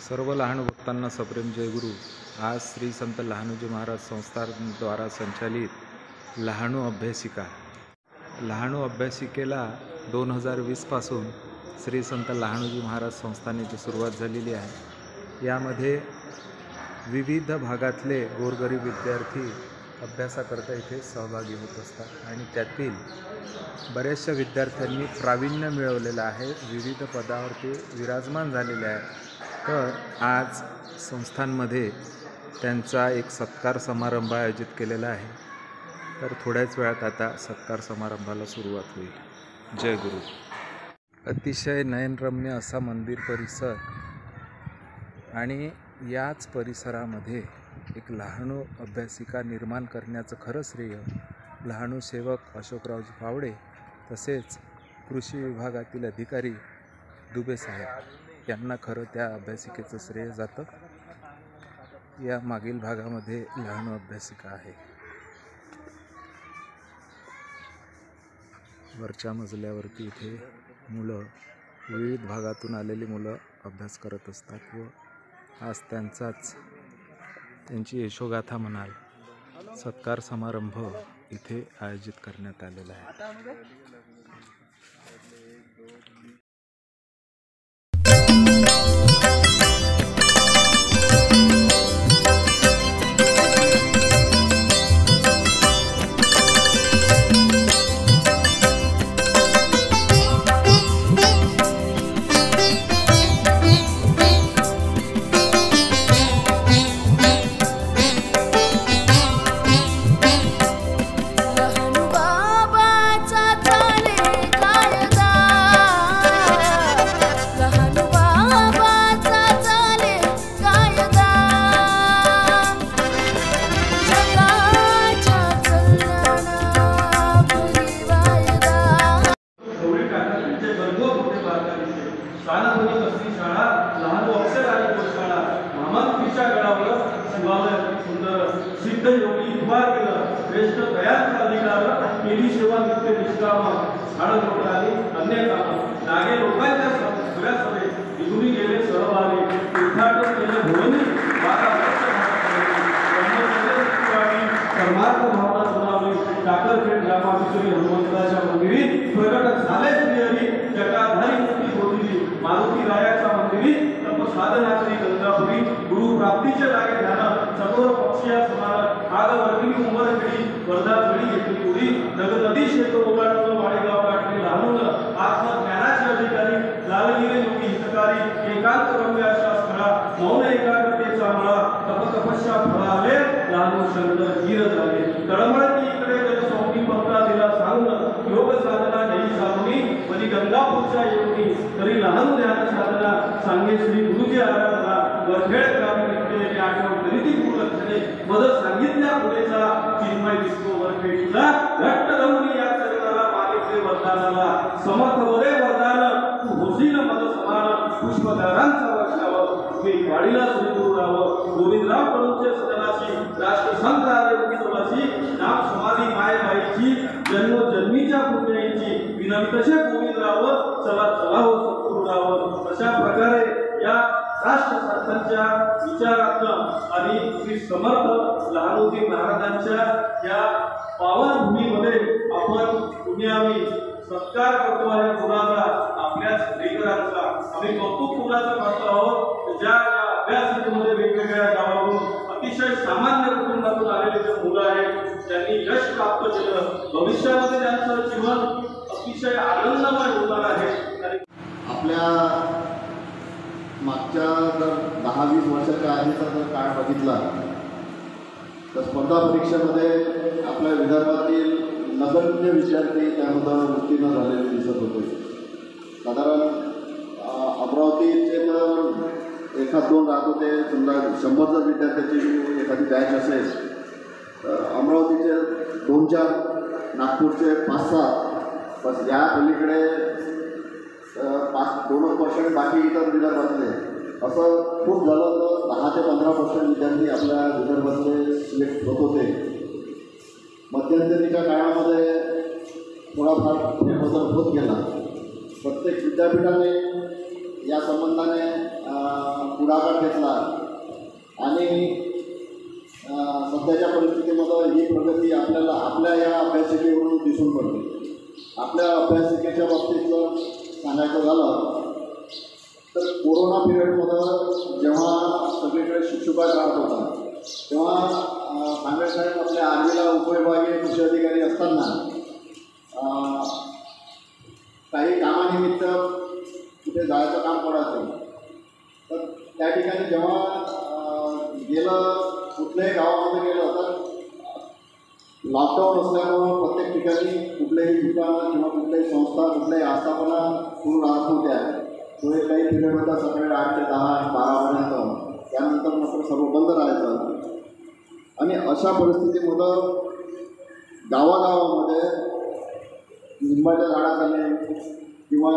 सर्व लहानू भक्तांना सप्रेम जयगुरु। आज श्री संत लहानूजी महाराज संस्थानद्वारा संचालित लहानू अभ्यासिकेला 2020 पासून श्री संत लहानूजी महाराज संस्थानाची सुरुवात झालेली आहे। यामध्ये विविध भागातले गोरगरीब विद्यार्थी अभ्यासाकरता इथे सहभागी होत असतात आणि त्यातील बऱ्याचशा विद्यार्थ्यांनी प्रावीण्य मिळवलेलं आहे, विविध पदावरती विराजमान झालेले आहे। तर आज संस्थांमध्ये त्यांचा एक सत्कार समारंभ आयोजित केलेला आहे। तर थोड्याच वेळात आता सत्कार समारंभाला सुरुवात होईल। जय गुरु। अतिशय नयनरम्य असा मंदिर परिसर आणि याच परिसरामध्ये एक लहानू अभ्यासिका निर्माण करण्याचं खरं श्रेय लहानू सेवक अशोकरावजी फावडे तसेच कृषी विभागातील अधिकारी दुबे साहेब यांना खरं त्या अभ्यासिकेचं श्रेय जातं। या मागील भागामध्ये लहानू अभ्यासिका आहे। वरच्या मजल्यावरती इथे मुलं विविध भागातून आलेली मुलं अभ्यास करत असतात व आज त्यांची यशोगाथा म्हणाल सत्कार समारंभ इथे आयोजित करण्यात आलेला आहे। सिद्ध योगी श्रेष्ठ दयाचा अधिकार केली सेवा नित्य निष्काम झाड लोटाली अन्य काम नागे लोकांच्या सगळ्या सभेत निघून गेले सहभागी तीर्थाटन केले भोवनी परमार्थ भावना सुनावली टाकरखेड ग्रामाभिषेकी हनुमंताच्या मंदिरी प्रगट झाले श्रीहरी जटाधारी मुक्ती होती मारुती रायाच्या मंदिरी तपसाधना करी गंगापुरी गुरु प्राप्तीचे लागे ध्यान चकोर पक्षिया समान आग वर्गिनी उमर खेळी वर्धा झडी घेतली उडी नग नदी शेत ओलांडून वाडेगाव गाठले लहानून आत्मज्ञानाचे अधिकारी लालगिरी योगी हितकारी एकांत रम्य अशा स्थळा मौन एकाग्रतेचा मळा तपतपस्या फळाले लहानू शंकर धीर झाले तळमळती इकडे जनसौमी पंथा दिला सांगून योग साधना जयी साधुनी मनी गंगापूरच्या योगी तरी लहानू ध्यान साधना सांगे श्री गुरुजी आराधना वरखेड ग्रामीण विद्यालयाने आठवण करीती पूर्णक्षणे मद सांगितल्या पुढेचा चिन्मय दिसतो वरखेडीचा घट्ट धवनी या चरणाला मागितले वरदानाला समर्थ वरे वरदान तू होशील मद समान पुष्पधारांचा वर्षाव मी वाडीला सुरू राहावं गोविंदराव कडूचे सदनाशी राष्ट्रसंत आदिवासी नाम समाधी मायबाईची जन्मजन्मीच्या पुण्याईची विनंतशे गोविंदराव चला चला हो सत्पुरू राहावं अशा प्रकारे या राष्ट्रसंतांच्या विचारातून आणि श्री समर्थ लहानूजी महाराजांच्या या पावन भूमीमध्ये आपण पुण्यावी सत्कार करतो आहे कुणाचा आपल्याच लेकरांचा आम्ही कौतुक कुणाचं करतो आहोत ज्या अभ्यासिकेमध्ये वेगवेगळ्या गावावरून अतिशय सामान्य कुटुंबातून आलेले जे मुलं आहेत त्यांनी यश प्राप्त केलं भविष्यामध्ये त्यांचं जीवन अतिशय आनंदमय होणार आहे। आपल्या मागच्या जर 10-20 वर्षाच्या आधीचा जर काळ बघितला तर स्पर्धा परीक्षेमध्ये आपल्या विदर्भातील नगण्य विद्यार्थी त्यामध्ये उत्तीर्ण झालेले दिसत होते। साधारण अमरावतीचे तर 1-2 राहत होते, समजा 100 जर विद्यार्थ्यांची एखादी बॅच असेल तर अमरावतीचे 2-4, नागपूरचे 5-6, बस या पलीकडे 2% बाकी इतर विदर्भातले असं खूप झालं तर 10 ते 15% विद्यार्थी आपल्या विदर्भातले सिलेक्ट होत होते। मध्यंतरीच्या काळामध्ये थोडाफार बदल होत गेला। प्रत्येक विद्यापीठाने या संबंधाने पुढाकार घेतला आणि सध्याच्या परिस्थितीमध्ये ही प्रगती आपल्याला आपल्या या अभ्यासिकेवरून दिसून पडते. आपल्या अभ्यासिकेच्या बाबतीत जर सांगायचं झालं तर कोरोना पिरियडमध्ये जेव्हा सगळीकडे शिक्षुकाळ काढत होता तेव्हा सांगळे साहेब आपल्या आर्मीला उपविभागीय कृषी अधिकारी असताना काही कामानिमित्त कुठे जायचं काम पडायचं तर त्या ठिकाणी जेव्हा गेलं कुठल्याही गावामध्ये गेलं तर लॉकडाऊन असल्यामुळं प्रत्येक ठिकाणी कुठल्याही दुकानं किंवा कुठल्याही संस्था कुठल्याही आस्थापना सुरू राहत होत्या. तो एक काही पिरियड होता सकाळी 8 ते 10 12पर्यंत. त्यानंतर मात्र सर्व बंद राहायचं आणि अशा परिस्थितीमध्ये गावागावामध्ये लिंबाच्या झाडाखाली किंवा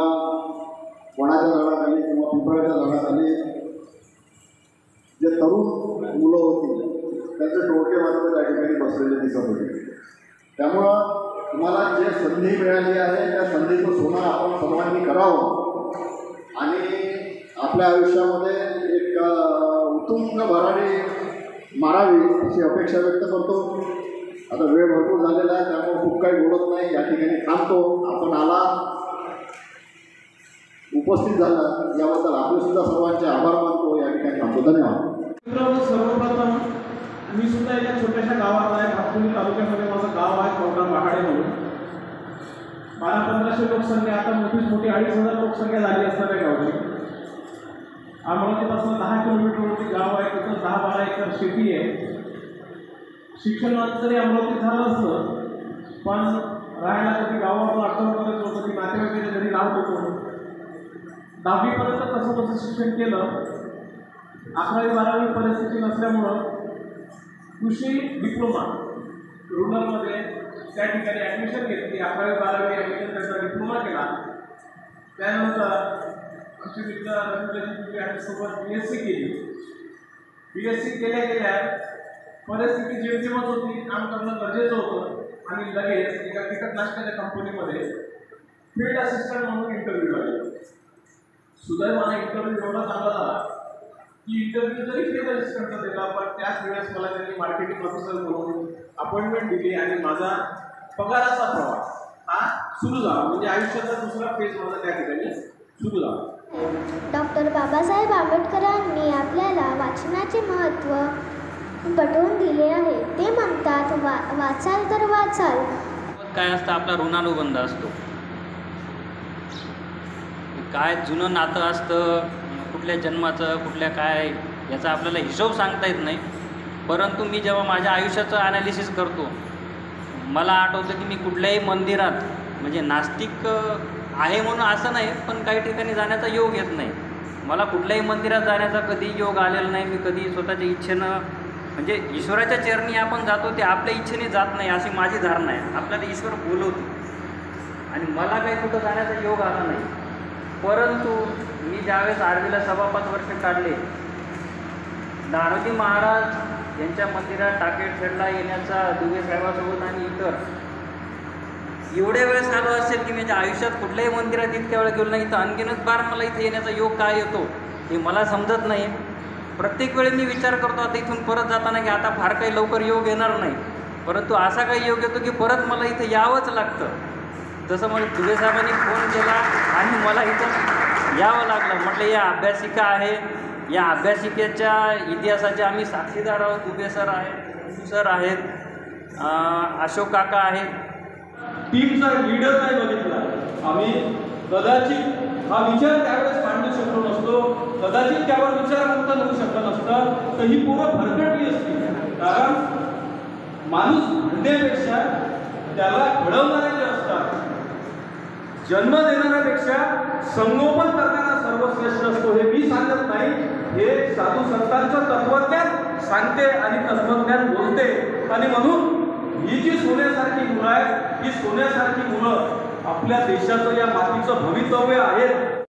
वडाच्या झाडाखाली किंवा पिंपळाच्या झाडाखाली जे तरुण मुलं होती त्यांचे डोके मात्र त्या ठिकाणी बसलेले दिसत होते. त्यामुळं तुम्हाला जे संधी मिळाली आहे त्या संधीचं सोनं आपण सर्वांनी करावं आणि आपल्या आयुष्यामध्ये एक उत्तुंग भरारी मारावी अशी अपेक्षा व्यक्त करतो. आता वेळ भरपूर झालेला आहे त्यामुळे खूप काही बोलत नाही. या ठिकाणी थांबतो. आपण आला उपस्थित झाला याबद्दल आपले सुद्धा सर्वांचे आभार मानतो. या ठिकाणी थांबतो. धन्यवाद. सर्वप्रथम मी सुद्धा एका छोट्याशा गावात आहे. हातकुली तालुक्यामध्ये माझं गाव आहे कवठा पहाडे म्हणून. 1200-1500 लोकसंख्या आता मोठी 2,500 लोकसंख्या झाली असणाऱ्या गावची. अमरावतीपासून 10 किलोमीटरवरती गाव आहे. तिथं 10-12 एकर शेती आहे. शिक्षण जरी अमरावतीत झालं असतं पण राहायला कधी गावातून आठवण करत होतं की नातेवाईकाच्या घरी राहत होतो. 10वीपर्यंत तसं शिक्षण केलं. 11वी-12वी परिस्थिती नसल्यामुळं कृषी डिप्लोमा रुरलमध्ये त्या ठिकाणी ॲडमिशन घेतली. 11वी-12वी ॲडमिशन त्याचा डिप्लोमा केला. त्यानंतर आमची मित्र रवींद्रजी आणि सोबत BSc केली. BSc केल्या परिस्थिती जेमतेमच होती. काम करणं गरजेचं होतं आणि लगेच एका कीटकनाशकाच्या कंपनीमध्ये फील्ड असिस्टंट म्हणून इंटरव्ह्यू लागला. सुदैवाने इंटरव्ह्यू एवढा चांगला झाला की इंटरव्ह्यू जरी फील्ड असिस्टंटचा दिला पण त्याच वेळेस मला त्यांनी मार्केटिंग ऑफिसर म्हणून अपॉइंटमेंट दिली आणि माझा पगाराचा प्रवास हा सुरू झाला. म्हणजे आयुष्याचा दुसरा फेज माझा त्या ठिकाणी सुरू झाला. डॉक्टर बाबासाहेब आंबेडकरांनी आपल्याला वाचनाचे महत्त्व पटवून दिले आहे. ते म्हणतात वाचाल तर वाचाल. काय असतं आपला ऋणानुबंध असतो. काय जुनं नातं असतं कुठल्या जन्माचं कुठल्या काय याचा आपल्याला हिशोब सांगता येत नाही. परंतु मी जेव्हा माझ्या आयुष्याचं ॲनालिसिस करतो मला आठवतं की मी कुठल्याही मंदिरात म्हणजे नास्तिक आहे म्हणून असं नाही पण काही ठिकाणी जाण्याचा योग येत नाही. मला कुठल्याही मंदिरात जाण्याचा कधी योग आलेला नाही. मी कधी स्वतःच्या इच्छेनं म्हणजे ईश्वराच्या चरणी आपण जातो ते आपल्या इच्छेने जात नाही अशी माझी धारणा आहे. आपल्याला ईश्वर बोलवतो आणि मला काही कुठं जाण्याचा योग आला नाही. परंतु मी ज्यावेळेस आर्मीला 5.25 वर्ष काढले दारोजी महाराज यांच्या मंदिरात टाकेटखेडला येण्याचा दुबे साहेबासोबत आणि इतर एवढ्या वेळेस आलो असेल की माझ्या आयुष्यात कुठल्याही मंदिरात इतक्या वेळ गेलो नाही. तर आणखीनच बार मला इथे येण्याचा योग काय येतो हे मला समजत नाही. प्रत्येक वेळी मी विचार करतो आता इथून परत जाताना की आता फार काही लवकर योग येणार नाही. परंतु असा काही योग येतो की परत मला इथे यावंच लागतं. जसं मला दुबे साहेबांनी फोन केला आणि मला इथं यावं लागलं. म्हटलं या अभ्यासिका आहे या अभ्यासिकेच्या इतिहासाचे आम्ही साक्षीदार आहोत. दुबे सर आहेत सर आहेत अशोक काका आहेत. टीमचा लीडर नाही बघितला आम्ही. कदाचित हा विचार त्यावेळेस मांडू शकलो नसतो. कदाचित त्यावर विचार होऊ शकला नसता तर ही पोरं भरकटली असती. कारण माणूस म्हणण्यापेक्षा त्याला घडवणारे जे असतात जन्म देणाऱ्यापेक्षा संगोपन करणारा सर्वश्रेष्ठ असतो हे मी सांगत नाही. हे साधू संतांचं तत्वज्ञान सांगते आणि तत्वज्ञान बोलते. आणि म्हणून ही जी सोन्यासारखी मुलं आहेत ही सोन्यासारखी मुलं आपल्या देशाचं या मातीचं भवितव्य आहेत.